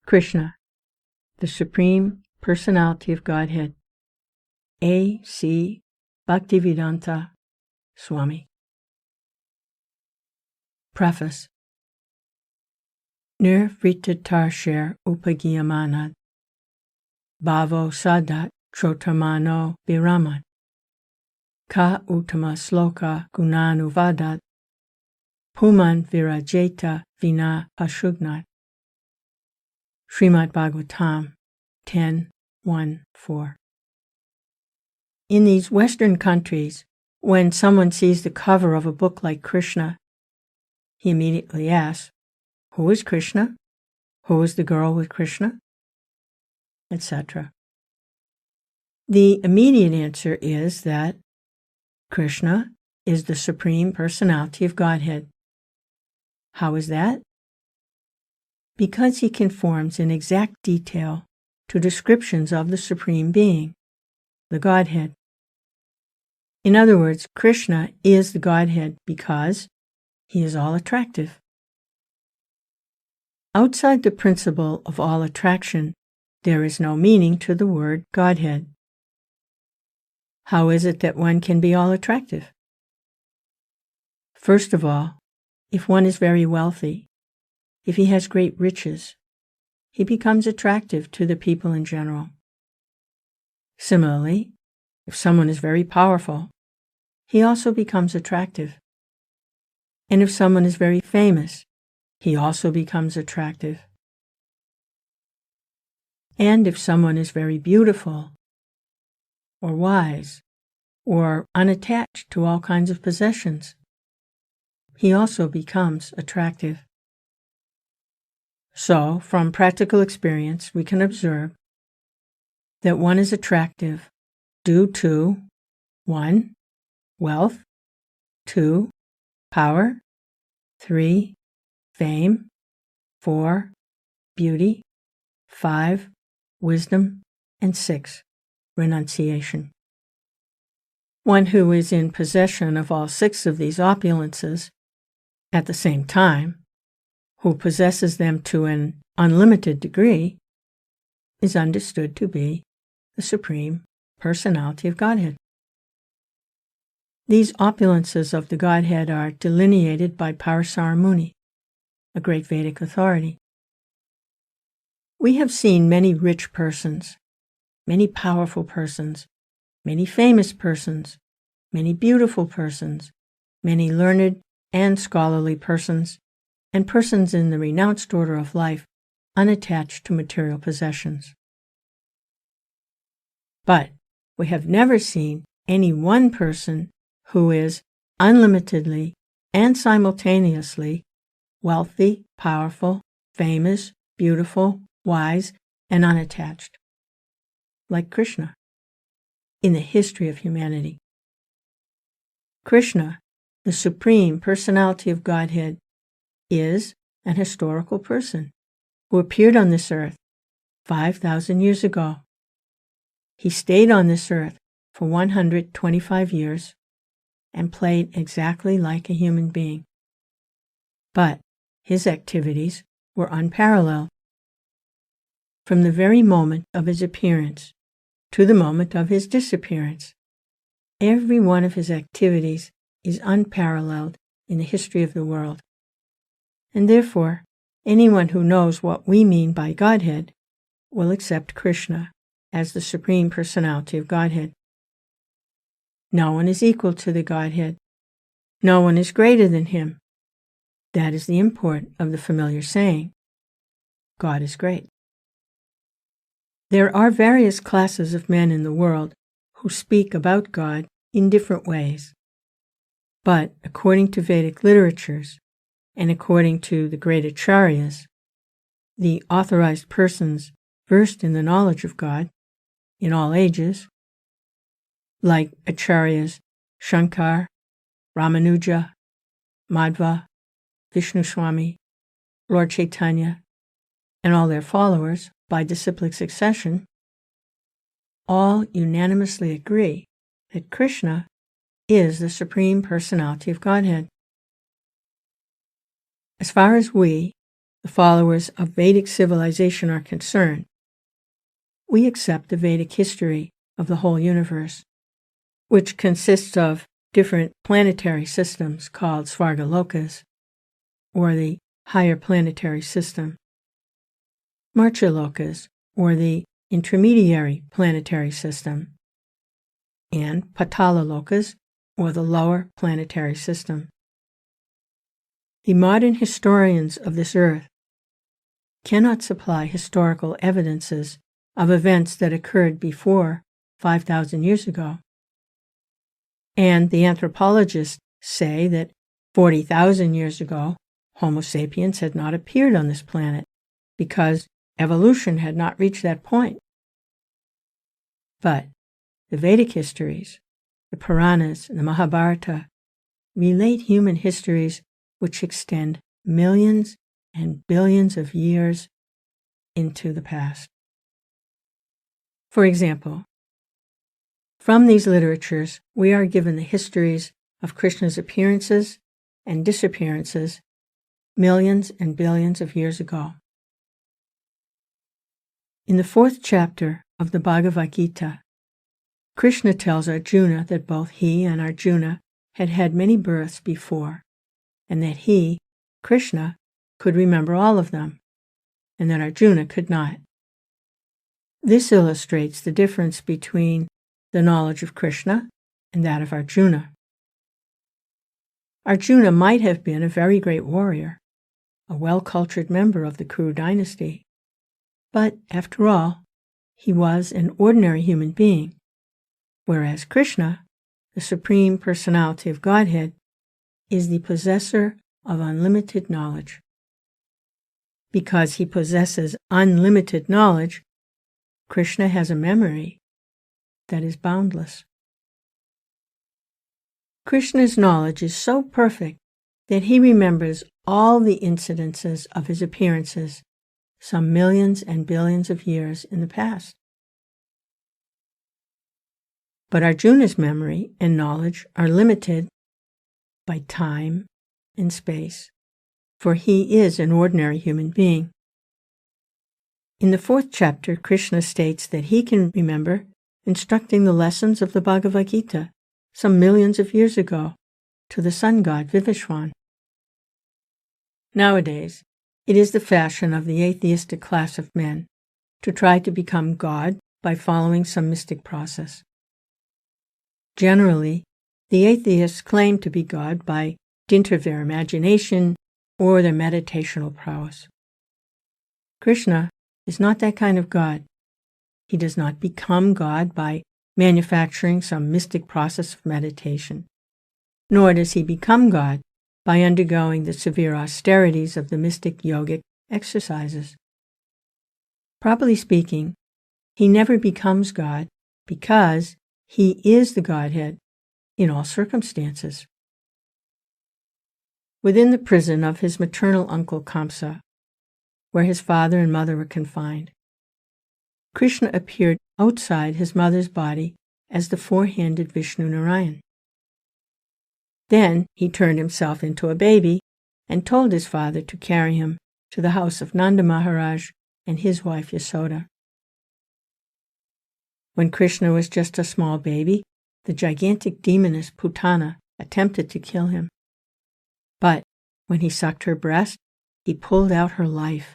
Krishna, the Supreme Personality of Godhead. A.C. Bhaktivedanta, SWAMI. Preface. Nirvritarsher upagiyamanad, bhavo sadat trotamano viramad, ka uttama sloka gunanuvadat, puman virajeta vina ashugnat. Srimad Bhagavatam 10:1-4. In these Western countries, when someone sees the cover of a book like Krishna, he immediately asks, who is Krishna? Who is the girl with Krishna? Etc. The immediate answer is that Krishna is the Supreme Personality of Godhead. How is that? Because he conforms in exact detail to descriptions of the Supreme Being, the Godhead. In other words, Krishna is the Godhead because he is all attractive. Outside the principle of all attraction, there is no meaning to the word Godhead. How is it that one can be all attractive? First of all, if one is very wealthy, if he has great riches, he becomes attractive to the people in general. Similarly, if someone is very powerful, he also becomes attractive. And if someone is very famous, he also becomes attractive. And if someone is very beautiful, or wise, or unattached to all kinds of possessions, he also becomes attractive. So, from practical experience, we can observe that one is attractive due to 1. Wealth, 2. Power, 3. Fame, 4. Beauty, 5. Wisdom, and 6. Renunciation. One who is in possession of all 6 of these opulences at the same time, who possesses them to an unlimited degree, is understood to be the Supreme Personality of Godhead. These opulences of the Godhead are delineated by Parasara Muni, a great Vedic authority. We have seen many rich persons, many powerful persons, many famous persons, many beautiful persons, many learned and scholarly persons, and persons in the renounced order of life unattached to material possessions. But we have never seen any one person who is unlimitedly and simultaneously wealthy, powerful, famous, beautiful, wise, and unattached, like Krishna, in the history of humanity. Krishna, the Supreme Personality of Godhead, is an historical person who appeared on this earth 5,000 years ago. He stayed on this earth for 125 years and played exactly like a human being. But his activities were unparalleled. From the very moment of his appearance to the moment of his disappearance, every one of his activities is unparalleled in the history of the world. And therefore, anyone who knows what we mean by Godhead will accept Krishna as the Supreme Personality of Godhead. No one is equal to the Godhead. No one is greater than him. That is the import of the familiar saying, God is great. There are various classes of men in the world who speak about God in different ways. But according to Vedic literatures, and according to the great acharyas, the authorized persons versed in the knowledge of God in all ages, like acharyas Shankar, Ramanuja, Madhva, Vishnu Swami, Lord Chaitanya, and all their followers by disciplic succession, all unanimously agree that Krishna is the Supreme Personality of Godhead. As far as we, the the followers of Vedic civilization are concerned, we accept the Vedic history of the whole universe, which consists of different planetary systems called Svargalokas, or the higher planetary system, Marchalokas, or the intermediary planetary system, and Patalalokas, or the lower planetary system. The modern historians of this earth cannot supply historical evidences of events that occurred before 5,000 years ago. And the anthropologists say that 40,000 years ago, Homo sapiens had not appeared on this planet because evolution had not reached that point. But the Vedic histories, the Puranas, and the Mahabharata relate human histories which extend millions and billions of years into the past. For example, from these literatures, we are given the histories of Krishna's appearances and disappearances millions and billions of years ago. In the 4th chapter of the Bhagavad Gita, Krishna tells Arjuna that both he and Arjuna had had many births before, and that he, Krishna, could remember all of them, and that Arjuna could not. This illustrates the difference between the knowledge of Krishna and that of Arjuna. Arjuna might have been a very great warrior, a well-cultured member of the Kuru dynasty, but after all, he was an ordinary human being, whereas Krishna, the Supreme Personality of Godhead, is the possessor of unlimited knowledge. Because he possesses unlimited knowledge, Krishna has a memory that is boundless. Krishna's knowledge is so perfect that he remembers all the incidences of his appearances some millions and billions of years in the past. But Arjuna's memory and knowledge are limited by time and space, for he is an ordinary human being. In the 4th chapter, Krishna states that he can remember instructing the lessons of the Bhagavad Gita some millions of years ago to the sun god Vivishwan. Nowadays, it is the fashion of the atheistic class of men to try to become God by following some mystic process. Generally, the atheists claim to be God by dint of their imagination or their meditational prowess. Krishna is not that kind of God. He does not become God by manufacturing some mystic process of meditation, nor does he become God by undergoing the severe austerities of the mystic yogic exercises. Properly speaking, he never becomes God because he is the Godhead in all circumstances. Within the prison of his maternal uncle Kamsa, where his father and mother were confined, Krishna appeared outside his mother's body as the four-handed Vishnu Narayan. Then he turned himself into a baby and told his father to carry him to the house of Nanda Maharaj and his wife Yasoda. When Krishna was just a small baby, the gigantic demoness Putana attempted to kill him. But when he sucked her breast, he pulled out her life.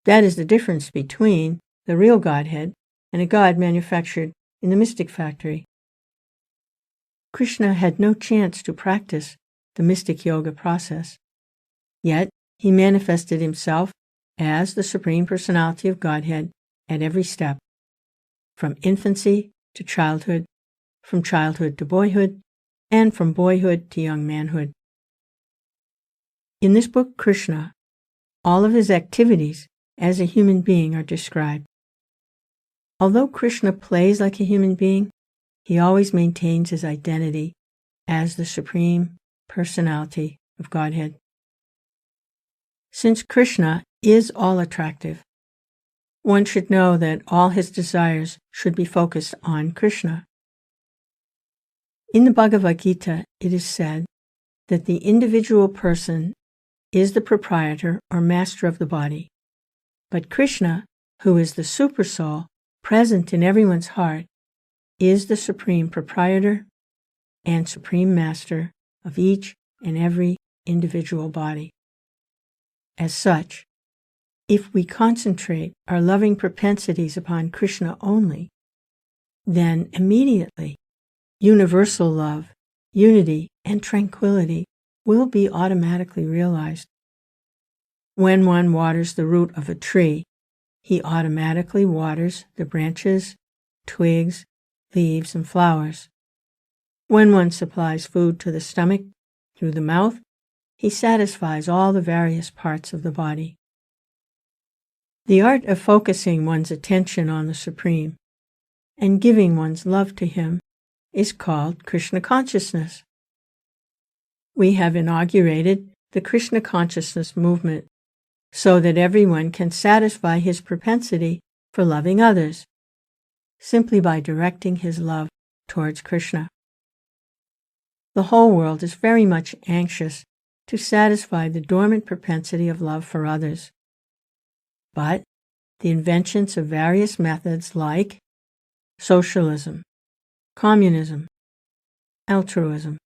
That is the difference between the real Godhead and a God manufactured in the mystic factory. Krishna had no chance to practice the mystic yoga process, yet he manifested himself as the Supreme Personality of Godhead at every step, from infancy to childhood, from childhood to boyhood, and from boyhood to young manhood. In this book, Krishna, all of his activities as a human being are described. Although Krishna plays like a human being, he always maintains his identity as the Supreme Personality of Godhead. Since Krishna is all-attractive, one should know that all his desires should be focused on Krishna. In the Bhagavad Gita, it is said that the individual person is the proprietor or master of the body, but Krishna, who is the Supersoul present in everyone's heart, is the supreme proprietor and supreme master of each and every individual body. As such, if we concentrate our loving propensities upon Krishna only, then immediately universal love, unity, and tranquility will be automatically realized. When one waters the root of a tree, he automatically waters the branches, twigs, leaves, and flowers. When one supplies food to the stomach through the mouth, he satisfies all the various parts of the body. The art of focusing one's attention on the Supreme and giving one's love to Him is called Krishna consciousness. We have inaugurated the Krishna consciousness movement so that everyone can satisfy his propensity for loving others simply by directing his love towards Krishna. The whole world is very much anxious to satisfy the dormant propensity of love for others. But the inventions of various methods like socialism, communism, altruism,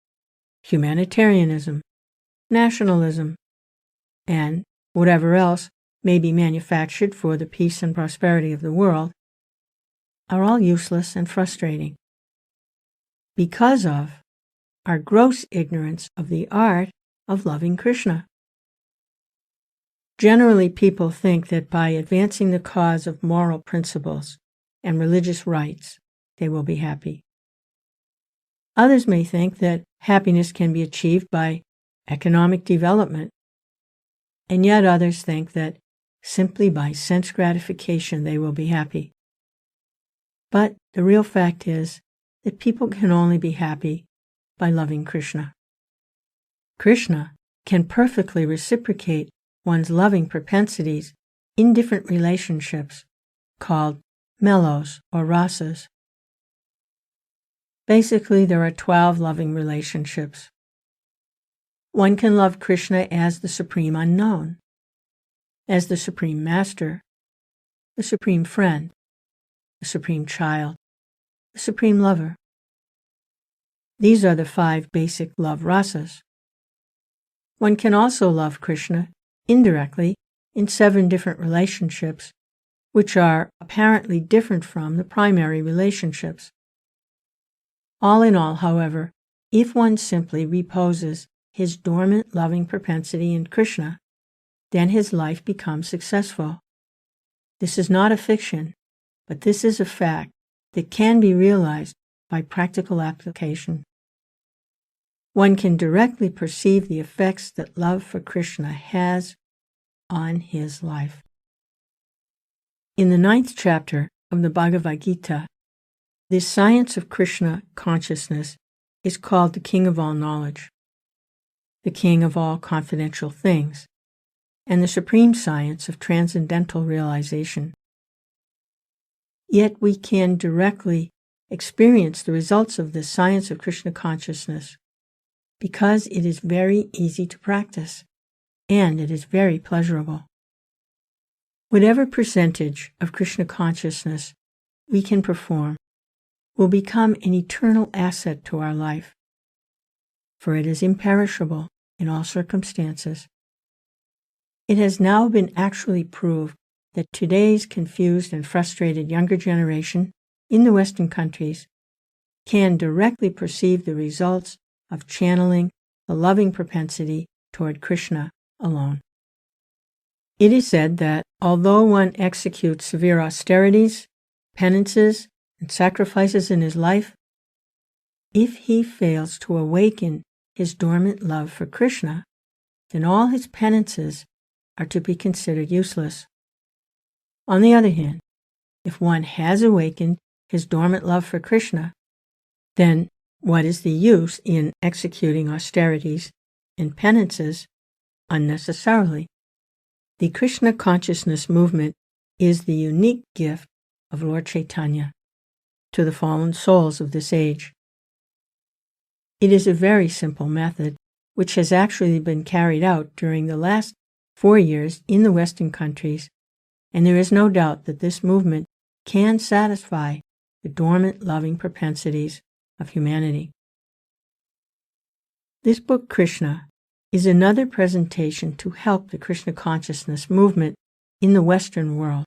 humanitarianism, nationalism, and whatever else may be manufactured for the peace and prosperity of the world, are all useless and frustrating because of our gross ignorance of the art of loving Krishna. Generally, people think that by advancing the cause of moral principles and religious rights, they will be happy. Others may think that happiness can be achieved by economic development, and yet others think that simply by sense gratification they will be happy. But the real fact is that people can only be happy by loving Krishna. Krishna can perfectly reciprocate one's loving propensities in different relationships called mellows or rasas. Basically, there are 12 loving relationships. One can love Krishna as the Supreme Unknown, as the Supreme Master, the Supreme Friend, the Supreme Child, the Supreme Lover. These are the 5 basic love rasas. One can also love Krishna indirectly in 7 different relationships, which are apparently different from the primary relationships. All in all, however, if one simply reposes his dormant loving propensity in Krishna, then his life becomes successful. This is not a fiction, but this is a fact that can be realized by practical application. One can directly perceive the effects that love for Krishna has on his life. In the 9th chapter of the Bhagavad Gita, this science of Krishna consciousness is called the King of all knowledge, the King of all confidential things, and the supreme science of transcendental realization. Yet we can directly experience the results of this science of Krishna consciousness because it is very easy to practice and it is very pleasurable. Whatever percentage of Krishna consciousness we can perform will become an eternal asset to our life, for it is imperishable in all circumstances. It has now been actually proved that today's confused and frustrated younger generation in the Western countries can directly perceive the results of channeling the loving propensity toward Krishna alone. It is said that although one executes severe austerities, penances, and sacrifices in his life, if he fails to awaken his dormant love for Krishna, then all his penances are to be considered useless. On the other hand, if one has awakened his dormant love for Krishna, then what is the use in executing austerities and penances unnecessarily? The Krishna consciousness movement is the unique gift of Lord Chaitanya to the fallen souls of this age. It is a very simple method which has actually been carried out during the last 4 years in the Western countries, and there is no doubt that this movement can satisfy the dormant loving propensities of humanity. This book, Krishna, is another presentation to help the Krishna consciousness movement in the Western world.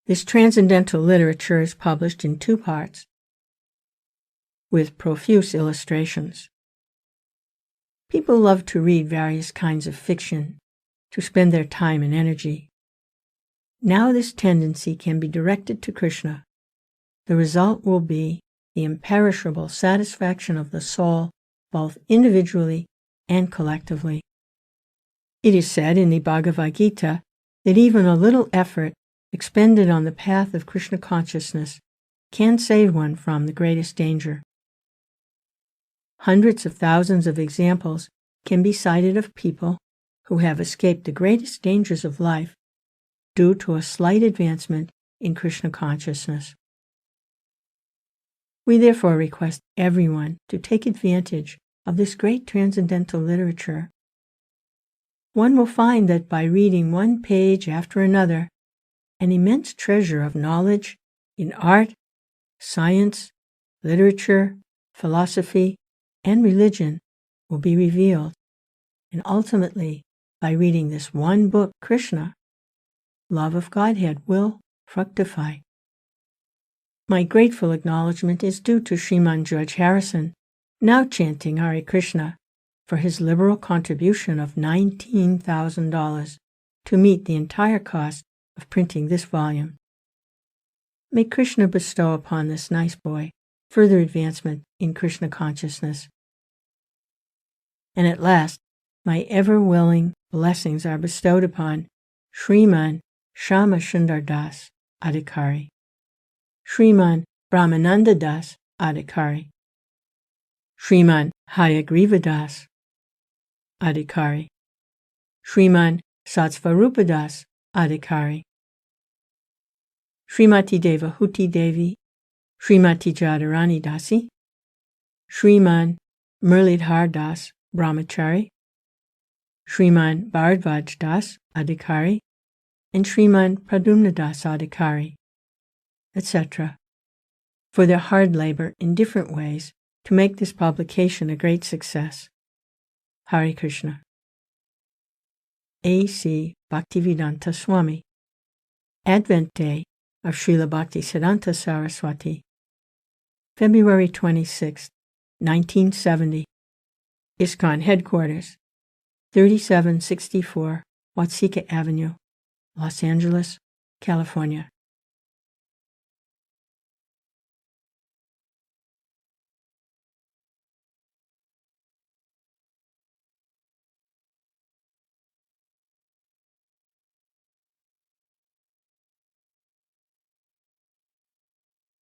This transcendental literature is published in 2 parts, with profuse illustrations. People love to read various kinds of fiction, to spend their time and energy. Now this tendency can be directed to Krishna. The result will be the imperishable satisfaction of the soul, both individually and collectively. It is said in the Bhagavad Gita that even a little effort expended on the path of Krishna consciousness can save one from the greatest danger. Hundreds of thousands of examples can be cited of people who have escaped the greatest dangers of life due to a slight advancement in Krishna consciousness. We therefore request everyone to take advantage of this great transcendental literature. One will find that by reading one page after another, an immense treasure of knowledge in art, science, literature, philosophy, and religion will be revealed, and ultimately, by reading this one book, Krishna, love of Godhead will fructify. My grateful acknowledgement is due to Sriman George Harrison, now chanting Hare Krishna, for his liberal contribution of $19,000 to meet the entire cost of printing this volume. May Krishna bestow upon this nice boy further advancement in Krishna consciousness. And at last, my ever-willing blessings are bestowed upon Sriman Shama Sundar Das Adhikari, Sriman Brahmananda Das Adhikari, Sriman Hayagriva Das Adhikari, Sriman Satsvarupa Das Adhikari, Srimati Devahuti Devi, Srimati Jadharani Dasi, Sriman Murlidhar Das Brahmachari, Sriman Bharadvaj Das Adhikari, and Sriman Pradumna Das Adhikari, etc., for their hard labor in different ways to make this publication a great success. Hare Krishna. A.C. Bhaktivedanta Swami. Advent Day of Srila Bhaktisiddhanta Saraswati. February 26, 1970. ISKCON Headquarters, 3764 Watseka Avenue, Los Angeles, California.